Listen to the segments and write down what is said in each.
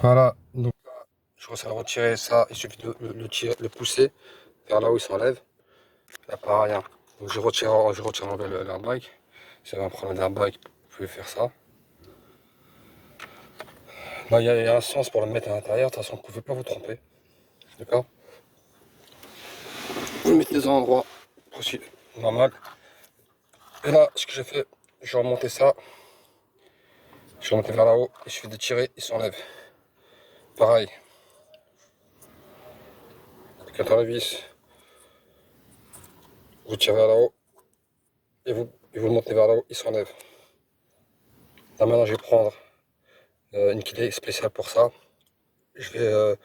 Voilà, donc je commence à le retirer, ça, il suffit de le pousser vers là où il s'enlève. Là, pareil, hein. Donc je retire l'airbag. Si vous avez un problème d'airbag, vous pouvez faire ça. Là, il y a un sens pour le mettre à l'intérieur, de toute façon, vous ne pouvez pas vous tromper. D'accord? Vous le mettez dans un endroit aussi normal. Et là, ce que j'ai fait, je vais remonter ça. Je vais remonter vers là-haut, il suffit de tirer, il s'enlève. Pareil. Avec un tournevis, vous tirez vers là-haut et vous le montez vers là-haut, il s'enlève. Là maintenant, je vais prendre une clé spéciale pour ça. Je vais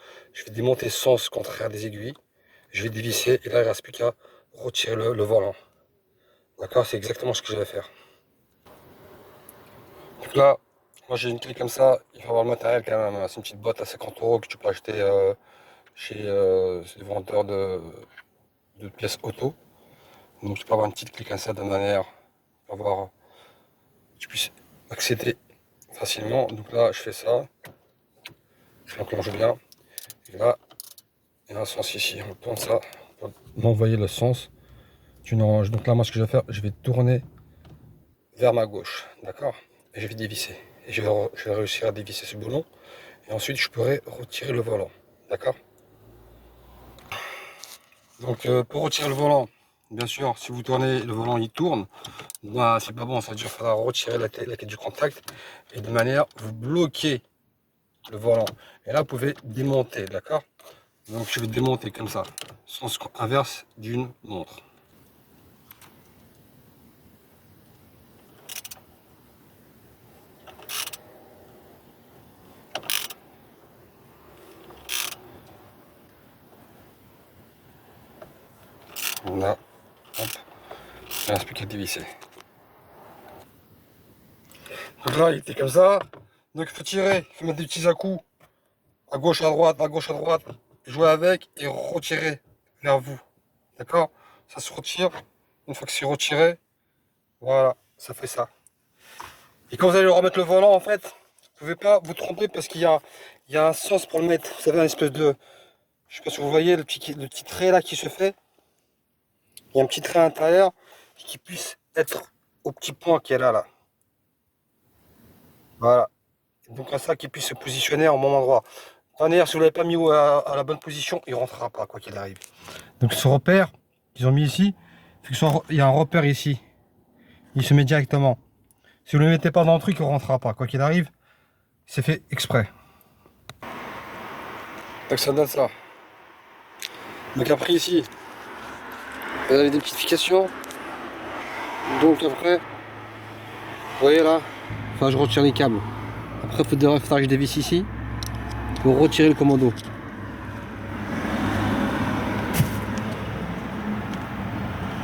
démonter le sens contraire des aiguilles. Je vais dévisser et là, il ne reste plus qu'à retirer le volant. D'accord? C'est exactement ce que je vais faire. Donc là, moi j'ai une clé comme ça, il faut avoir le matériel quand même. C'est une petite boîte à 50 € que tu peux acheter chez des vendeurs de pièces auto. Donc tu peux avoir une petite clé comme ça de manière à avoir, tu puisses accéder facilement. Donc là, je fais ça, je l'enclenche bien. Et là, il y a un sens ici. On tourne ça pour m'envoyer le sens d'une orange. Donc là, moi, ce que je vais faire, je vais tourner vers ma gauche, d'accord? Et je vais dévisser. Et je vais réussir à dévisser ce boulon. Et ensuite, je pourrai retirer le volant, d'accord? Donc, pour retirer le volant, bien sûr, si vous tournez, le volant il tourne. Bah, c'est pas bon, ça veut dire qu'il faudra retirer la tête du contact. Et de manière, vous bloquez le volant. Et là, vous pouvez démonter, d'accord? Donc, je vais démonter comme ça, sens inverse d'une montre. Là, hop, il ne reste plus qu'à dévisser. Donc là, il était comme ça. Donc il faut tirer, il faut mettre des petits à-coups, à gauche, à droite, jouer avec et retirer vers vous. D'accord? Ça se retire. Une fois que c'est retiré, voilà, ça fait ça. Et quand vous allez remettre le volant, en fait, vous pouvez pas vous tromper parce qu'il y a un sens pour le mettre. Vous savez, un espèce de, je sais pas si vous voyez le petit trait là qui se fait. Il y a un petit trait à l'intérieur qui puisse être au petit point qui est là. Voilà. Donc à ça qui puisse se positionner en bon endroit. D'ailleurs, si vous ne l'avez pas mis à la bonne position, il ne rentrera pas quoi qu'il arrive. Donc ce repère qu'ils ont mis ici, il y a un repère ici. Il se met directement. Si vous ne le mettez pas dans le truc, il ne rentrera pas. Quoi qu'il arrive, c'est fait exprès. Donc ça donne ça. Donc après ici, vous avez des petites fications. Donc après, vous voyez là, enfin je retire les câbles. Après il faudra que je dévisse ici pour retirer le commando.